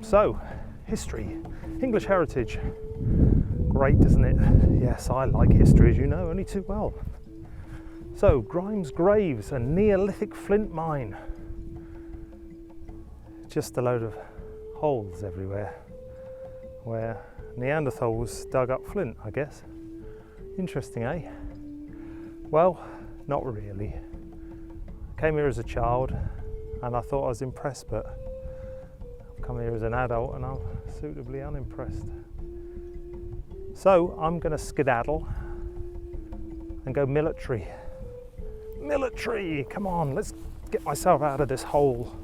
So, history, English heritage, great isn't it? Yes, I like history as you know, only too well. So, Grimes Graves, a Neolithic flint mine. Just a load of holes everywhere where Neanderthals dug up flint, I guess. Interesting, eh? Well, not really. I came here as a child and I thought I was impressed, but come here as an adult and I'm suitably unimpressed. So I'm going to skedaddle and go military. Military! Come on, let's get myself out of this hole.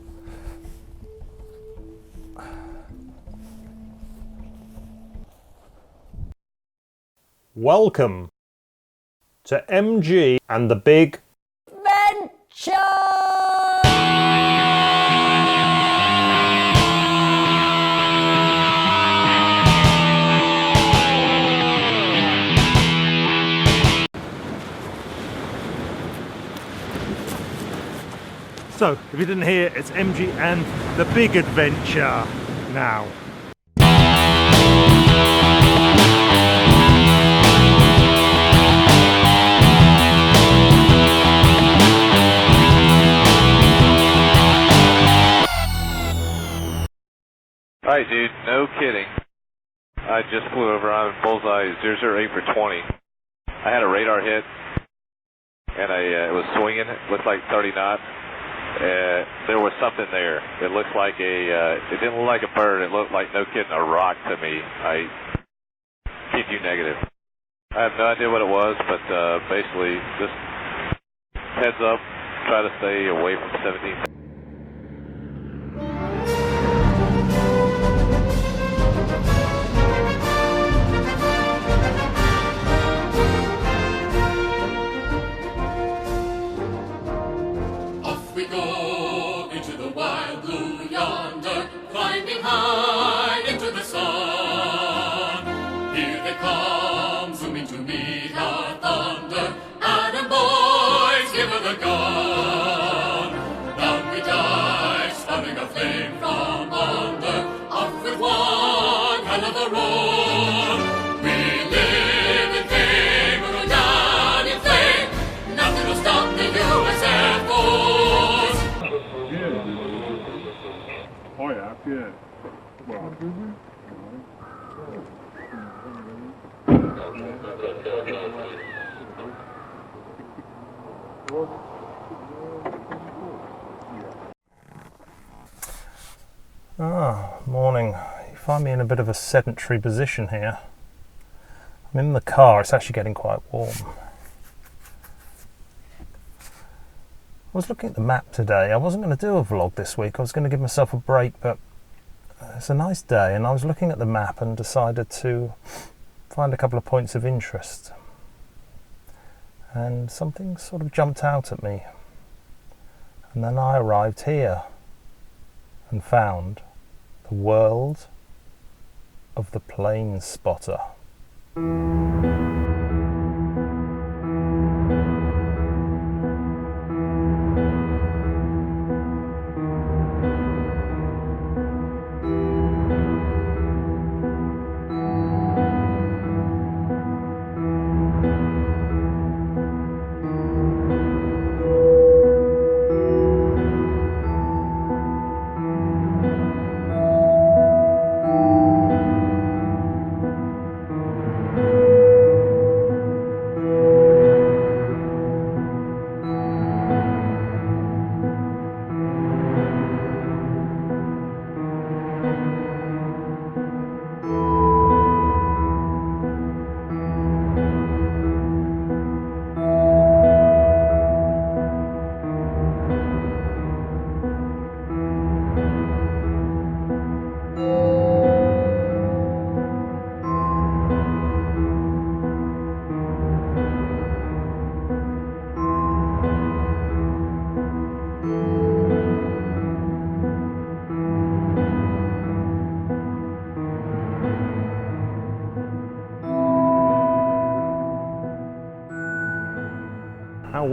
Welcome to MG and the Big Venture! So, if you didn't hear, it's MG and the Big Adventure now. Alright dude, no kidding. I just flew over on bullseye 008 for 20. I had a radar hit and it was swinging, it looked like 30 knots. There was something there. It looked like it didn't look like a bird, it looked like, no kidding, a rock to me. I keep you negative. I have no idea what it was, but basically just heads up, try to stay away from 17. Morning. You find me in a bit of a sedentary position here. I'm in the car, it's actually getting quite warm. I was looking at the map today. I wasn't going to do a vlog this week, I was going to give myself a break, but it's a nice day and I was looking at the map and decided to find a couple of points of interest. And something sort of jumped out at me. And then I arrived here and found the world of the plane spotter.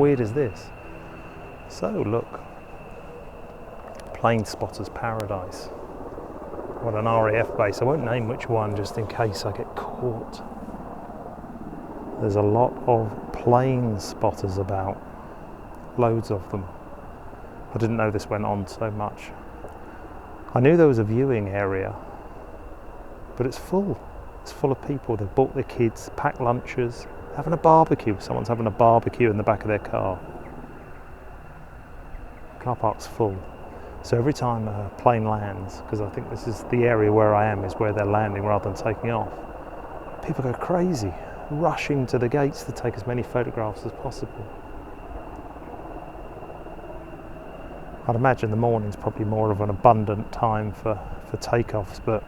weird is this? So look, plane spotter's paradise. What an RAF base. I won't name which one just in case I get caught. There's a lot of plane spotters about, loads of them. I didn't know this went on so much. I knew there was a viewing area, but it's full. It's full of people. They've brought their kids, packed lunches, having a barbecue. Someone's having a barbecue in the back of their car. Car park's full. So every time a plane lands, because I think this is the area where I am, is where they're landing rather than taking off, people go crazy, rushing to the gates to take as many photographs as possible. I'd imagine the morning's probably more of an abundant time for takeoffs, but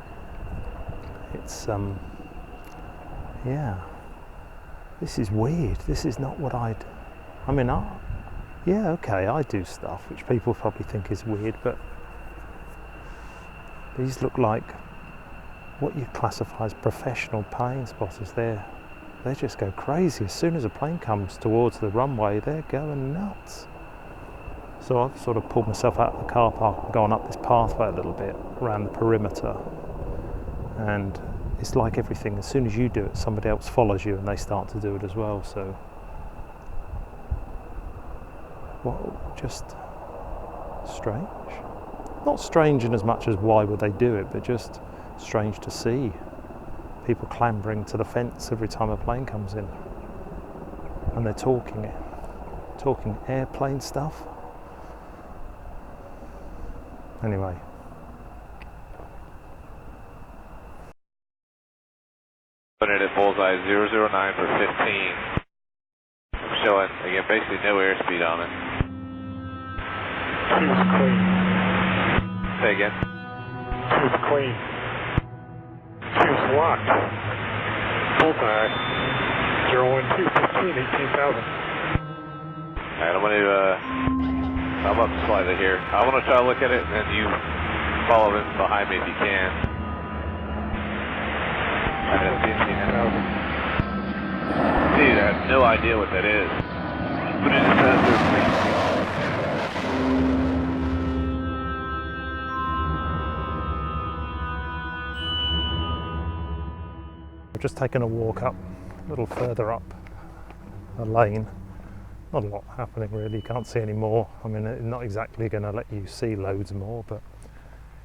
it's, yeah, this is weird. This is not what yeah, okay, I do stuff which people probably think is weird, but these look like what you classify as professional plane spotters. They just go crazy. As soon as a plane comes towards the runway, they're going nuts. So I've sort of pulled myself out of the car park and gone up this pathway a little bit around the perimeter. And it's like everything, as soon as you do it, somebody else follows you and they start to do it as well. So, well, just strange. Not strange in as much as why would they do it, but just strange to see people clambering to the fence every time a plane comes in. And they're talking airplane stuff. Anyway. Putting it at bullseye 009 for 15. Showing, again, basically no airspeed on it. Two's clean. Say again. Two's clean. Two's locked. Bullseye 012, 15, 18,000. Alright, I'm up slightly here. I want to try to look at it, and then you follow in behind me if you can. Dude, I have no idea what that is. Put it in the sensor, please. I've just taken a walk up, a little further up a lane. Not a lot happening really, you can't see any more. I mean, it's not exactly going to let you see loads more, but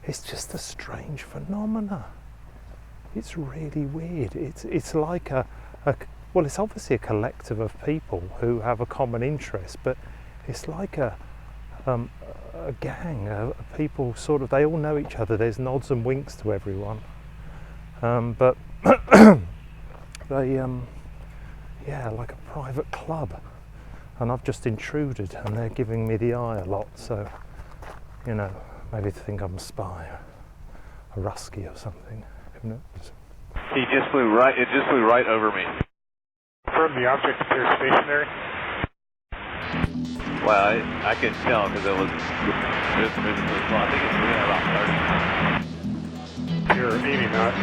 it's just a strange phenomena. It's really weird. It's like well, it's obviously a collective of people who have a common interest, but it's like a gang of people, sort of, they all know each other. There's nods and winks to everyone, but they, yeah, like a private club. And I've just intruded and they're giving me the eye a lot, so, you know, maybe they think I'm a spy, a Rusky or something, who knows. It just flew right over me. Confirm the object appears stationary. Well, I couldn't tell because it was just moving so slow. I think it's moving at about 30 knots. You're 80 knots.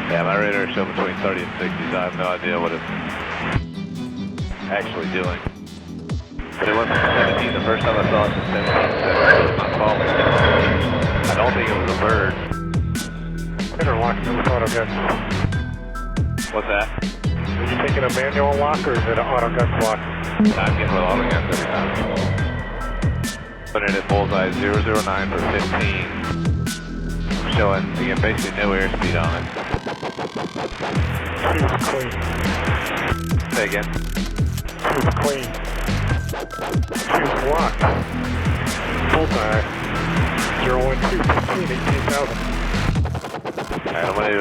Yeah, my radar shows between 30 and 60, so I have no idea what it's actually doing. But it wasn't 17 the first time I saw it, it's 17, so it was not falling. I don't think it was a bird. Interlock with auto guns. What's that? Are you taking a manual lock or is it an auto guns lock? I'm getting with auto guns every time. Putting it at bullseye 009 for 15. Showing, again, basically no airspeed on it. Two's clean. Say again. Two's clean. Two's locked. Bullseye 012, 15, 18,000. Alright,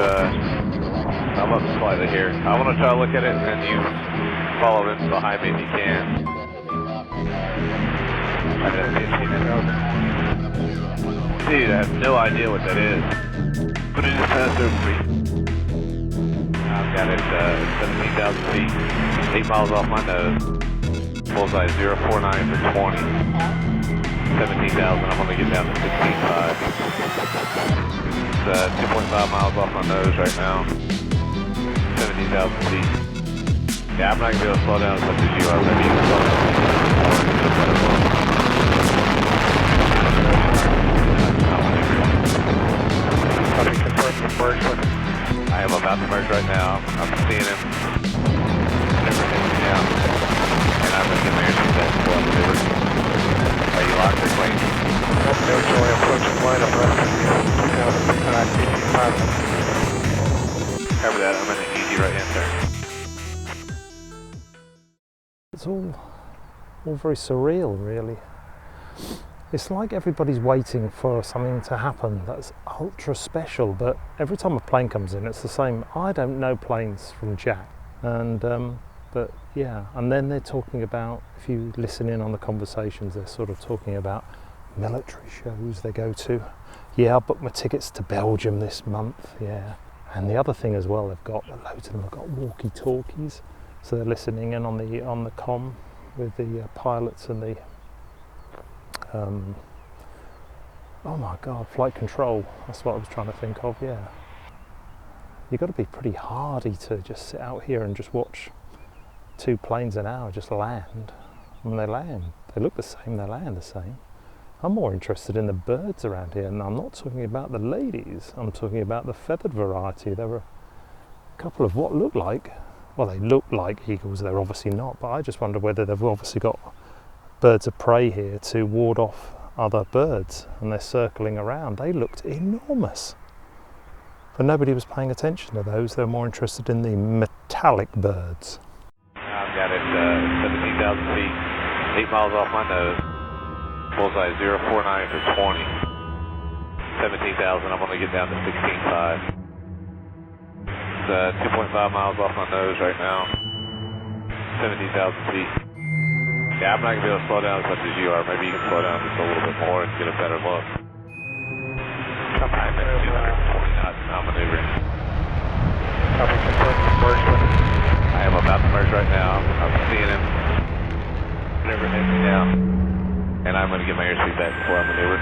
I'm up slightly here. I want to try to look at it, and then you follow in behind me if you can. Dude, I have no idea what that is. Put it in the sensor, please. I've got it 17,000 feet, 8 miles off my nose. Bullseye 049 for 20. 17,000, I'm going to get down to 16.5. It's 2.5 miles off my nose right now. 17,000 feet. Yeah, I'm not going to be able to slow down as much as you are. Maybe you can slow down a little bit more and get a better look. Copy, confirm you merge with him. I am about to merge right now. I'm seeing him. Never hit me down. And I'm going to get my airspeed back before I maneuver. Are you locked or clean? No joy approaching line of reference. Cover that. I'm in an easy right-hand turn. It's all very surreal, really. It's like everybody's waiting for something to happen that's ultra special, but every time a plane comes in, it's the same. I don't know planes from Jack, and but yeah, and then they're talking about, if you listen in on the conversations, they're sort of talking about military shows they go to. Yeah, I booked my tickets to Belgium this month, yeah. And the other thing as well, they've got, loads of them have got walkie-talkies, so they're listening in on the comm with the pilots and the oh my god, flight control. That's what I was trying to think of. Yeah, you've got to be pretty hardy to just sit out here and just watch 2 planes an hour just land. When they land, they look the same, they land the same. I'm more interested in the birds around here, and I'm not talking about the ladies, I'm talking about the feathered variety. There were a couple of what looked like, well, they look like eagles, they're obviously not, but I just wonder whether they've obviously got birds of prey here to ward off other birds, and they're circling around. They looked enormous, but nobody was paying attention to those. They were more interested in the metallic birds. I've got it 17,000 feet, 8 miles off my nose. Bullseye 049 for 20. 17,000, I'm going to get down to 16.5. It's 2.5 miles off my nose right now. 17,000 feet. Yeah, I'm not going to be able to slow down as much as you are. Maybe you can slow down just a little bit more and get a better look. I'm at 220 knots now maneuvering. Copy, confirm you merge with him. I am about to merge right now. I'm seeing him. Never hit me down. And I'm going to get my airspeed back before I maneuver.